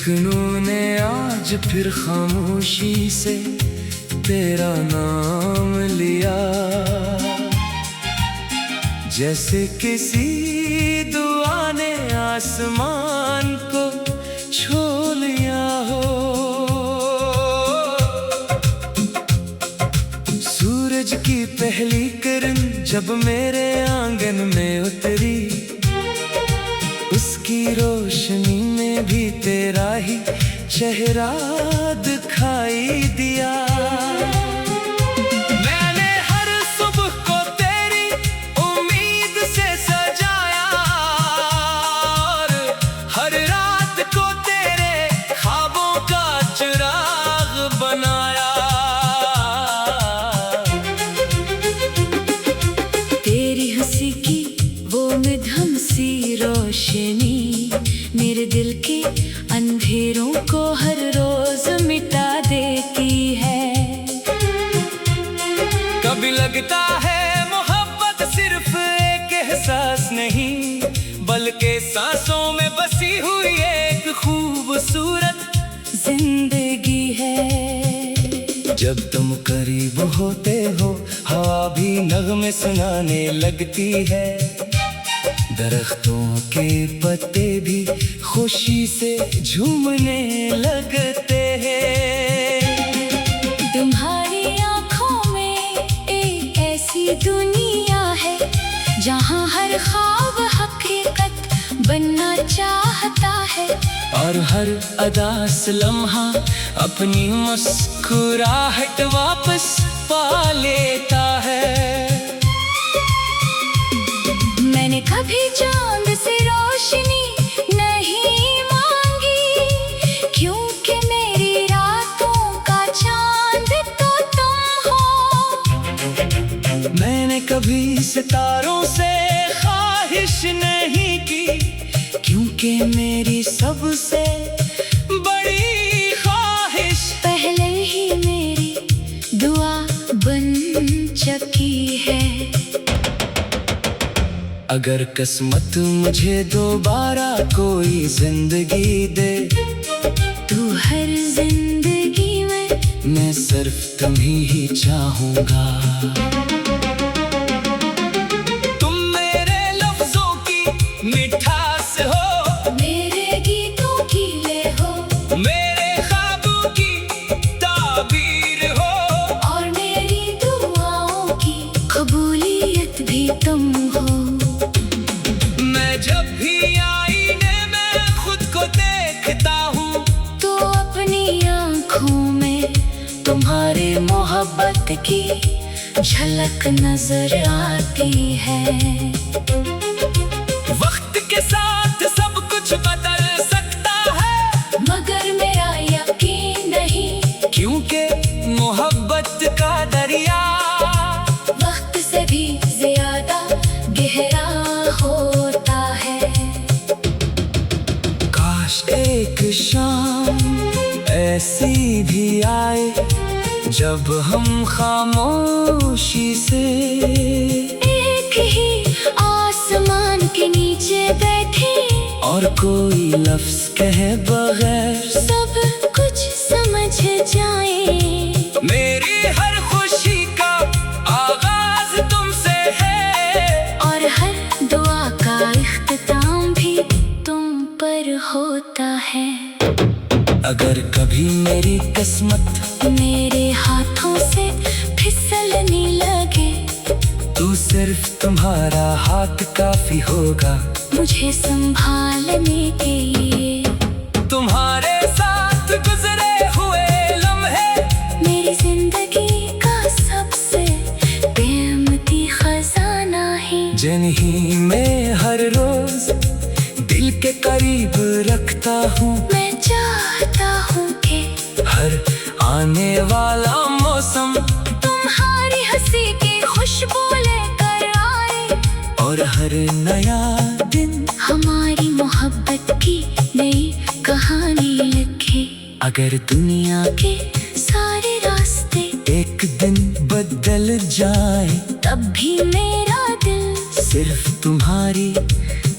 धड़कनों ने आज फिर खामोशी से तेरा नाम लिया, जैसे किसी दुआ ने आसमान को छू लिया हो। सूरज की पहली किरण जब मेरे आंगन में उतरी, उसकी रोशनी में भी तेरा ही चेहरा दिखाई दिया। मैंने हर सुबह को तेरी उम्मीद से सजाया, और हर रात को तेरे ख्वाबों का चिराग बनाया। तेरी हंसी की वो मध्यम सी रोशनी मेरे दिल के अंधेरों को हर रोज मिटा देती है। कभी लगता है मोहब्बत सिर्फ एक एहसास नहीं, बल्कि सांसों में बसी हुई एक खूबसूरत जिंदगी है। जब तुम करीब होते हो हवा भी नगमे सुनाने लगती है, दरख्तों के पत्ते भी खुशी से झूमने लगते हैं। तुम्हारी आँखों में एक ऐसी दुनिया है जहाँ हर ख्वाब हकीकत बनना चाहता है, और हर अदास लम्हा अपनी मुस्कुराहट वापस पा लेता है। मैंने कभी चांद से रोशनी नहीं मांगी, क्योंकि मेरी रातों का चांद तो तुम हो। मैंने कभी सितारों से ख्वाहिश नहीं की, क्योंकि मेरी सबसे बड़ी ख्वाहिश पहले ही मेरी दुआ बन चुकी है। अगर किस्मत मुझे दोबारा कोई जिंदगी दे, तू हर जिंदगी में मैं सिर्फ तुम्हीं ही चाहूंगा। तुम मेरे लफ्जों की मिठास हो, मेरे गीतों की ले हो, मेरे ख्वाबों की ताबीर हो, और मेरी दुआओं की कबूलियत भी तुम हो। जब भी आईने में खुद को देखता हूँ, तो अपनी आँखों में तुम्हारी मोहब्बत की झलक नजर आती है। वक्त के साथ सब कुछ बदल सकता है, मगर मेरा यकीन नहीं, क्योंकि मोहब्बत का दरिया वक्त से भी ज्यादा गहरा होता है। काश एक शाम ऐसी भी आए जब हम खामोशी से एक ही आसमान के नीचे बैठे, और कोई लफ्ज कहे बगैर सब कुछ समझ जाए। मेरी हर खुशी का आगाज तुमसे है, और हर दुआ का इख्तिताम भी तुम पर होता है। अगर कभी मेरी किस्मत मेरे हाथों से फिसलने लगे, तो सिर्फ तुम्हारा हाथ काफी होगा मुझे संभालने के लिए। तुम्हारे साथ गुजरे हुए लम्हे मेरी जिंदगी का सबसे बेअमती खजाना है, जिन्हीं में हर रोज दिल के करीब रखता हूँ। मैं चाहता हूँ कि हर आने वाला मौसम तुम्हारी हंसी की खुशबू लेकर आए, और हर नया दिन हमारी मोहब्बत की नई कहानी लिखे। अगर दुनिया के सारे रास्ते एक दिन बदल जाए, तब भी मेरा दिल सिर्फ तुम्हारी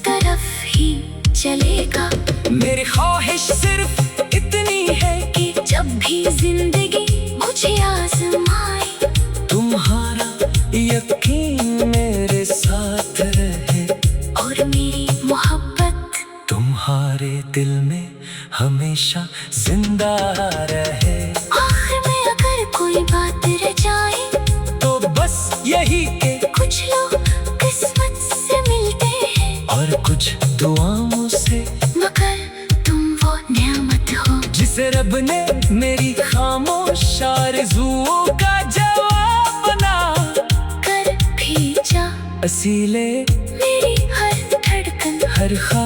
तरफ ही चलेगा। मेरी ख्वाहिश सिर्फ असीले मेरी हर धड़कन, हर खा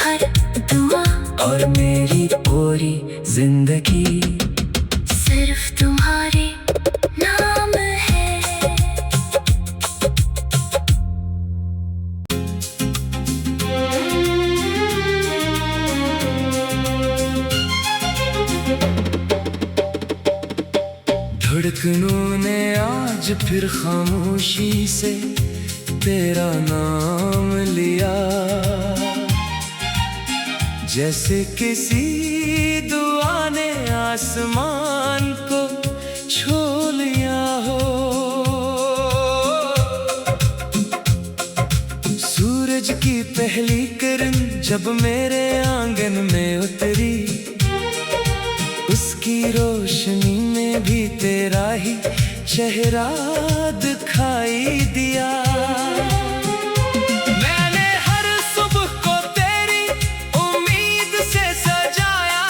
हर दुआ और मेरी पूरी जिंदगी सिर्फ तुम्हारे नाम है। धड़कनों ने आज फिर खामोशी से तेरा नाम लिया, जैसे किसी दुआ ने आसमान को छू लिया हो। सूरज की पहली किरण जब मेरे आंगन में उतरी, उसकी रोशनी में भी तेरा ही चेहरा दिखाई दिया। मैंने हर सुबह को तेरी उम्मीद से सजाया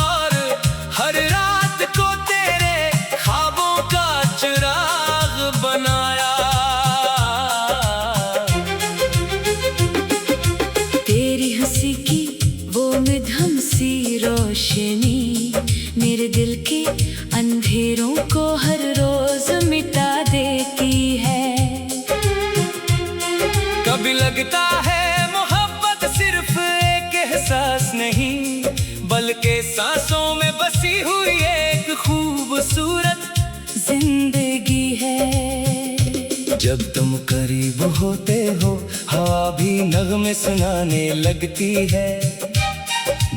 और हर रात को तेरे ख्वाबों का चिराग बनाया। तेरी हंसी की वो मध्यम सी रोशनी मेरे दिल के अंधेरों को हर रोज मिटा देती है। कभी लगता है मोहब्बत सिर्फ एक एहसास नहीं, बल्कि सांसों में बसी हुई एक खूबसूरत जिंदगी है। जब तुम करीब होते हो हवा भी नगमे सुनाने लगती है,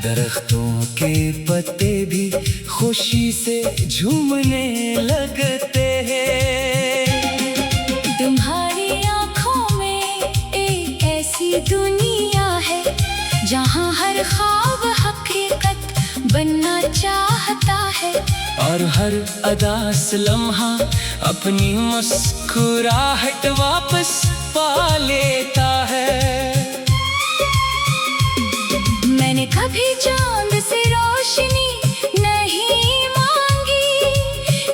दरख्तों के पत्ते भी खुशी से झूमने लगते हैं। तुम्हारी आँखों में एक ऐसी दुनिया है जहाँ हर ख्वाब हकीकत बनना चाहता है, और हर अदास लम्हा अपनी मुस्कुराहट वापस पा लेता है। मैंने कभी चांद से रोशनी नहीं मांगी,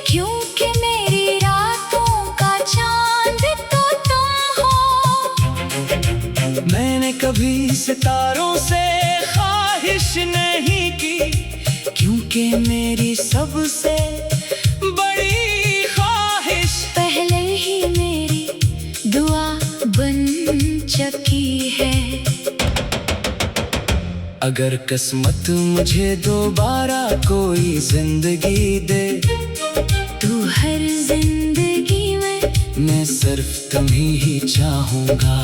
क्योंकि मेरी रातों का चांद तो तुम हो। मैंने कभी सितारों से ख्वाहिश नहीं की, क्योंकि मेरी सबसे बड़ी ख्वाहिश पहले ही मेरी दुआ बन चुकी है। अगर किस्मत मुझे दोबारा कोई जिंदगी दे, तू हर जिंदगी में मैं सिर्फ तुम्हीं ही चाहूँगा।